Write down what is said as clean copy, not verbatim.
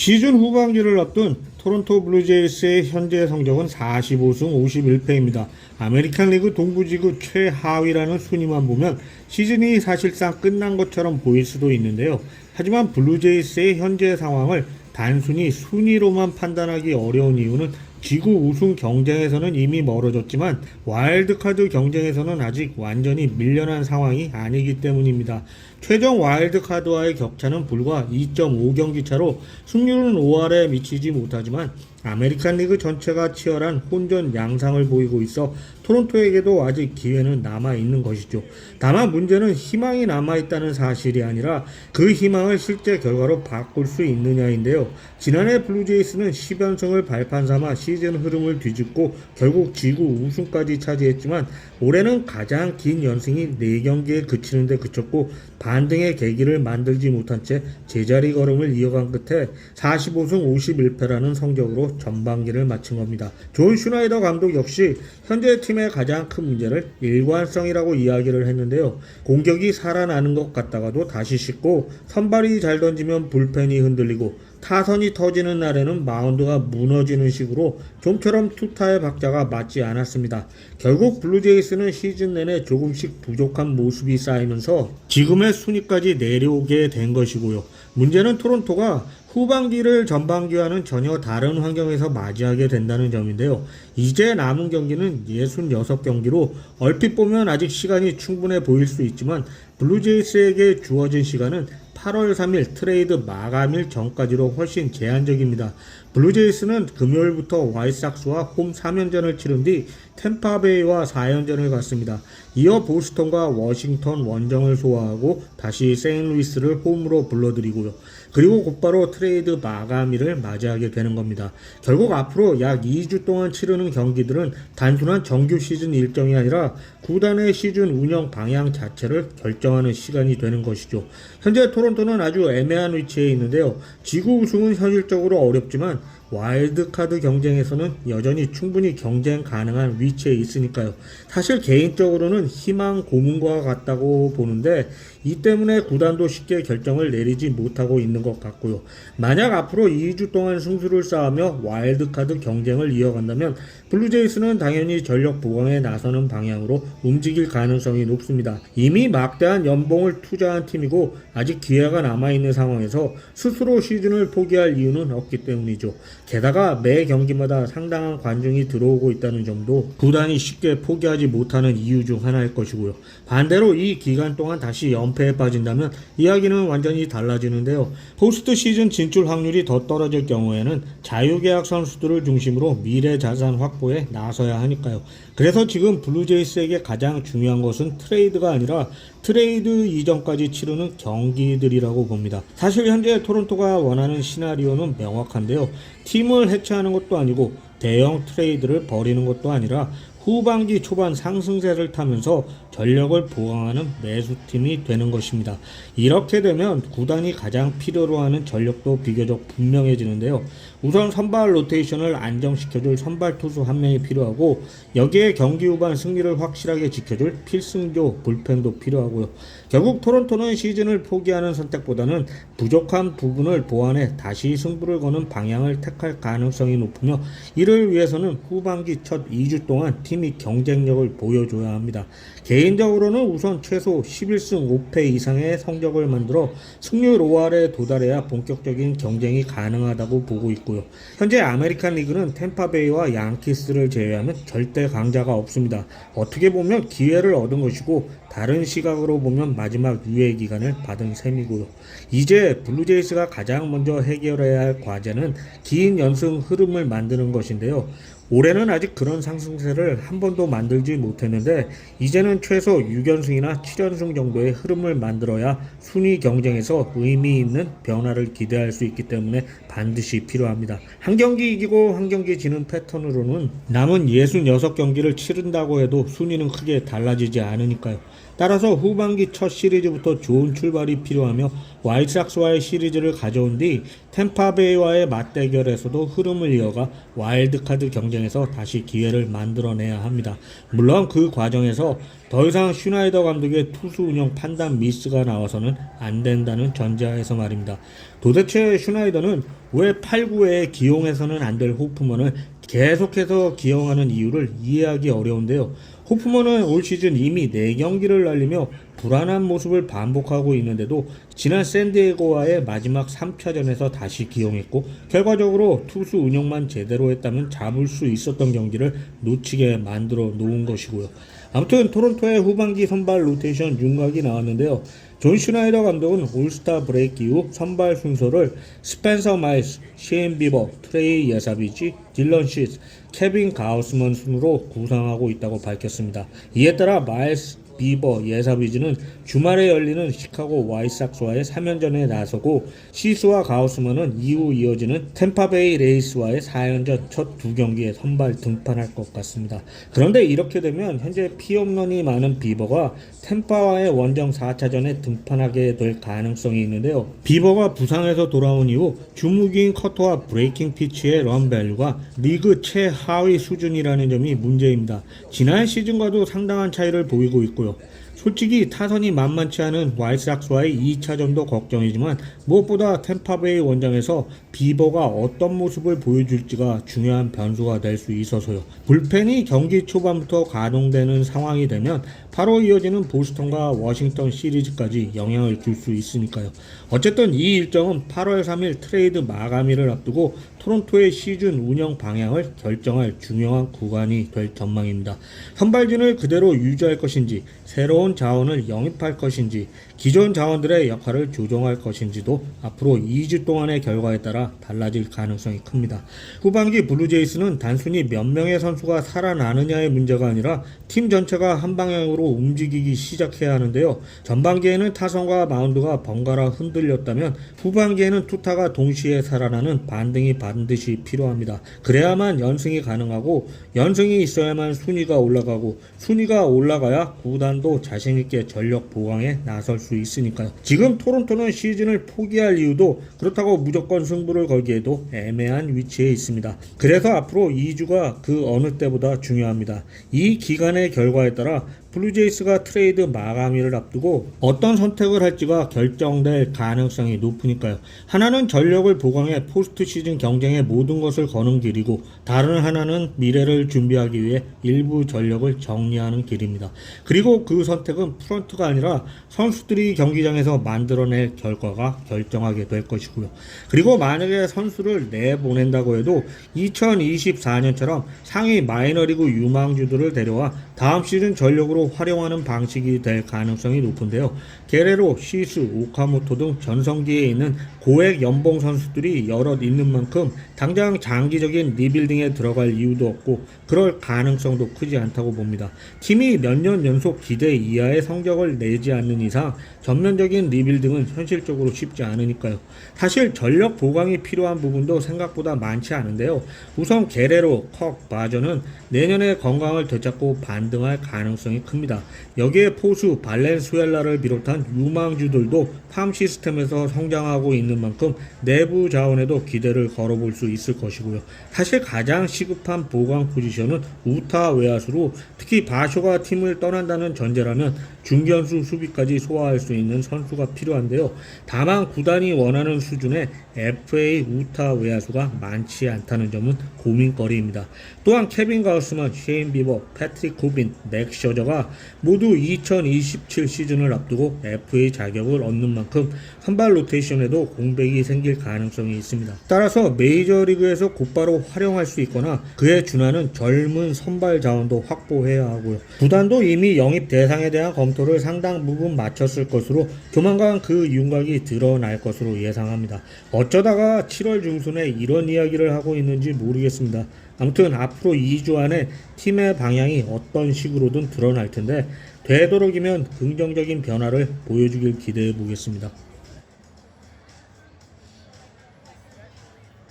시즌 후반기를 앞둔 토론토 블루제이스의 현재 성적은 45승 51패입니다. 아메리칸 리그 동부지구 최하위라는 순위만 보면 시즌이 사실상 끝난 것처럼 보일 수도 있는데요. 하지만 블루제이스의 현재 상황을 단순히 순위로만 판단하기 어려운 이유는 지구 우승 경쟁에서는 이미 멀어졌지만 와일드카드 경쟁에서는 아직 완전히 밀려난 상황이 아니기 때문입니다. 최종 와일드카드와의 격차는 불과 2.5경기 차로 승률은 5할에 미치지 못하지만 아메리칸 리그 전체가 치열한 혼전 양상을 보이고 있어 토론토에게도 아직 기회는 남아있는 것이죠. 다만 문제는 희망이 남아있다는 사실이 아니라 그 희망을 실제 결과로 바꿀 수 있느냐인데요. 지난해 블루제이스는 10연승을 발판 삼아 시즌 흐름을 뒤집고 결국 지구 우승까지 차지했지만 올해는 가장 긴 연승이 4경기에 그치는 데 그쳤고 반등의 계기를 만들지 못한 채 제자리 걸음을 이어간 끝에 45승 51패라는 성적으로 전반기를 마친 겁니다. 존 슈나이더 감독 역시 현재 팀의 가장 큰 문제를 일관성이라고 이야기를 했는데요. 공격이 살아나는 것 같다가도 다시 씻고 선발이 잘 던지면 불펜이 흔들리고 타선이 터지는 날에는 마운드가 무너지는 식으로 좀처럼 투타의 박자가 맞지 않았습니다. 결국 블루제이스는 시즌 내내 조금씩 부족한 모습이 쌓이면서 지금의 순위까지 내려오게 된 것이고요. 문제는 토론토가 후반기를 전반기와는 전혀 다른 환경에서 맞이하게 된다는 점인데요. 이제 남은 경기는 66경기로 얼핏 보면 아직 시간이 충분해 보일 수 있지만 블루제이스에게 주어진 시간은 8월 3일 트레이드 마감일 전까지로 훨씬 제한적입니다. 블루제이스는 금요일부터 화이트삭스와 홈 3연전을 치른 뒤 템파베이와 4연전을 갔습니다. 이어 보스턴과 워싱턴 원정을 소화하고 다시 세인루이스를 홈으로 불러들이고요. 그리고 곧바로 트레이드 마감일을 맞이하게 되는 겁니다. 결국 앞으로 약 2주 동안 치르는 경기들은 단순한 정규 시즌 일정이 아니라 구단의 시즌 운영 방향 자체를 결정하는 시간이 되는 것이죠. 현재 토론토는 아주 애매한 위치에 있는데요. 지구 우승은 현실적으로 어렵지만 와일드카드 경쟁에서는 여전히 충분히 경쟁 가능한 위치에 있으니까요. 사실 개인적으로는 희망 고문과 같다고 보는데 이 때문에 구단도 쉽게 결정을 내리지 못하고 있는 것 같고요. 만약 앞으로 2주 동안 승수를 쌓으며 와일드카드 경쟁을 이어간다면 블루제이스는 당연히 전력 보강에 나서는 방향으로 움직일 가능성이 높습니다. 이미 막대한 연봉을 투자한 팀이고 아직 기회가 남아있는 상황에서 스스로 시즌을 포기할 이유는 없기 때문이죠. 게다가 매 경기마다 상당한 관중이 들어오고 있다는 점도 구단이 쉽게 포기하지 못하는 이유 중 하나일 것이고요. 반대로 이 기간 동안 다시 연패에 빠진다면 이야기는 완전히 달라지는데요. 포스트 시즌 진출 확률이 더 떨어질 경우에는 자유계약 선수들을 중심으로 미래 자산 확보에 나서야 하니까요. 그래서 지금 블루제이스에게 가장 중요한 것은 트레이드가 아니라 트레이드 이전까지 치르는 경기들이라고 봅니다. 사실 현재 토론토가 원하는 시나리오는 명확한데요. 팀을 해체하는 것도 아니고 대형 트레이드를 벌이는 것도 아니라 후반기 초반 상승세를 타면서 전력을 보강하는 매수팀이 되는 것입니다. 이렇게 되면 구단이 가장 필요로 하는 전력도 비교적 분명해지는데요. 우선 선발 로테이션을 안정시켜줄 선발 투수 한 명이 필요하고 여기에 경기 후반 승리를 확실하게 지켜줄 필승조 불펜도 필요하고요. 결국 토론토는 시즌을 포기하는 선택보다는 부족한 부분을 보완해 다시 승부를 거는 방향을 택할 가능성이 높으며 이를 위해서는 후반기 첫 2주 동안 팀이 경쟁력을 보여줘야 합니다. 개인적으로는 우선 최소 11승 5패 이상의 성적을 만들어 승률 5할에 도달해야 본격적인 경쟁이 가능하다고 보고 있고요. 현재 아메리칸 리그는 템파베이와 양키스를 제외하면 절대 강자가 없습니다. 어떻게 보면 기회를 얻은 것이고 다른 시각으로 보면 마지막 유예 기간을 받은 셈이고요. 이제 블루제이스가 가장 먼저 해결해야 할 과제는 긴 연승 흐름을 만드는 것인데요. 올해는 아직 그런 상승세를 한 번도 만들지 못했는데 이제는 최소 6연승이나 7연승 정도의 흐름을 만들어야 순위 경쟁에서 의미 있는 변화를 기대할 수 있기 때문에 반드시 필요합니다. 한 경기 이기고 한 경기 지는 패턴으로는 남은 66경기를 치른다고 해도 순위는 크게 달라지지 않으니까요. 따라서 후반기 첫 시리즈부터 좋은 출발이 필요하며 와이트삭스와의 시리즈를 가져온 뒤 템파베이와의 맞대결에서도 흐름을 이어가 와일드카드 경쟁에서 다시 기회를 만들어내야 합니다. 물론 그 과정에서 더 이상 슈나이더 감독의 투수 운영 판단 미스가 나와서는 안 된다는 전제하에서 말입니다. 도대체 슈나이더는 왜 8구에 기용해서는 안 될 호프먼을 계속해서 기용하는 이유를 이해하기 어려운데요. 호프먼은 올 시즌 이미 4경기를 날리며 불안한 모습을 반복하고 있는데도 지난 샌디에고와의 마지막 3차전에서 다시 기용했고, 결과적으로 투수 운영만 제대로 했다면 잡을 수 있었던 경기를 놓치게 만들어 놓은 것이고요. 아무튼 토론토의 후반기 선발 로테이션 윤곽이 나왔는데요. 존 슈나이더 감독은 올스타 브레이크 이후 선발 순서를 스펜서 마일스, 셰인 비버, 트레이 예사비지, 딜런 시스, 케빈 가우스먼 순으로 구성하고 있다고 밝혔습니다. 이에 따라 마일스, 비버, 예사비지는 주말에 열리는 시카고 와이삭스와의 3연전에 나서고, 시스와 가우스먼은 이후 이어지는 템파베이 레이스와의 4연전 첫 2경기에 선발 등판할 것 같습니다. 그런데 이렇게 되면 현재 피홈런이 많은 비버가 템파와의 원정 4차전에 등판하게 될 가능성이 있는데요. 비버가 부상에서 돌아온 이후 주무기인 커터와 브레이킹 피치의 런밸류가 리그 최하위 수준이라는 점이 문제입니다. 지난 시즌과도 상당한 차이를 보이고 있고요. 솔직히 타선이 만만치 않은 와이트삭스와의 2차전도 걱정이지만 무엇보다 템파베이 원정에서 비버가 어떤 모습을 보여줄지가 중요한 변수가 될 수 있어서요. 불펜이 경기 초반부터 가동되는 상황이 되면 바로 이어지는 보스턴과 워싱턴 시리즈까지 영향을 줄 수 있으니까요. 어쨌든 이 일정은 8월 3일 트레이드 마감일을 앞두고 토론토의 시즌 운영 방향을 결정할 중요한 구간이 될 전망입니다. 선발진을 그대로 유지할 것인지, 새로운 자원을 영입할 것인지, 기존 자원들의 역할을 조정할 것인지도 앞으로 2주 동안의 결과에 따라 달라질 가능성이 큽니다. 후반기 블루제이스는 단순히 몇 명의 선수가 살아나느냐의 문제가 아니라 팀 전체가 한 방향으로 움직이기 시작해야 하는데요. 전반기에는 타선과 마운드가 번갈아 흔들렸다면 후반기에는 투타가 동시에 살아나는 반등이 반드시 필요합니다. 그래야만 연승이 가능하고, 연승이 있어야만 순위가 올라가고, 순위가 올라가야 구단도 자신있게 전력 보강에 나설 수 있으니까요. 지금 토론토는 시즌을 포기할 이유도, 그렇다고 무조건 승부를 걸기에도 애매한 위치에 있습니다. 그래서 앞으로 2주가 그 어느 때보다 중요합니다. 이 기간의 결과에 따라 블루제이스가 트레이드 마감일을 앞두고 어떤 선택을 할지가 결정될 가능성이 높으니까요. 하나는 전력을 보강해 포스트 시즌 경쟁에 모든 것을 거는 길이고, 다른 하나는 미래를 준비하기 위해 일부 전력을 정리하는 길입니다. 그리고 그 선택은 프런트가 아니라 선수들이 경기장에서 만들어낼 결과가 결정하게 될 것이고요. 그리고 만약에 선수를 내보낸다고 해도 2024년처럼 상위 마이너리그 유망주들을 데려와 다음 시즌 전력으로 활용하는 방식이 될 가능성이 높은데요. 게레로, 시스, 오카모토 등 전성기에 있는 고액 연봉 선수들이 여럿 있는 만큼 당장 장기적인 리빌딩에 들어갈 이유도 없고, 그럴 가능성도 크지 않다고 봅니다. 팀이 몇 년 연속 기대 이하의 성적을 내지 않는 이상 전면적인 리빌딩은 현실적으로 쉽지 않으니까요. 사실 전력 보강이 필요한 부분도 생각보다 많지 않은데요. 우선 게레로, 컵, 바저는 내년에 건강을 되찾고 반등할 가능성이 큽니다. 여기에 포수, 발렌수엘라를 비롯한 유망주들도 팜 시스템에서 성장하고 있는 만큼 내부 자원에도 기대를 걸어볼 수 있을 것이고요. 사실 가장 시급한 보강 포지션은 우타 외야수로, 특히 바쇼가 팀을 떠난다는 전제라면 중견수 수비까지 소화할 수 있는 선수가 필요한데요. 다만 구단이 원하는 수준의 FA 우타 외야수가 많지 않다는 점은 고민거리입니다. 또한 케빈 가우스먼, 셰인 비버, 패트릭 코빈, 맥 셔저가 모두 2027 시즌을 앞두고 FA 자격을 얻는 만큼 선발 로테이션에도 공백이 생길 가능성이 있습니다. 따라서 메이저리그에서 곧바로 활용할 수 있거나 그에 준하는 젊은 선발 자원도 확보해야 하고요. 구단도 이미 영입 대상에 대한 검토를 상당 부분 마쳤을 것으로 조만간 그 윤곽이 드러날 것으로 예상합니다. 어쩌다가 7월 중순에 이런 이야기를 하고 있는지 모르겠습니다. 아무튼 앞으로 2주 안에 팀의 방향이 어떤 식으로든 드러날 텐데, 되도록이면 긍정적인 변화를 보여주길 기대해 보겠습니다.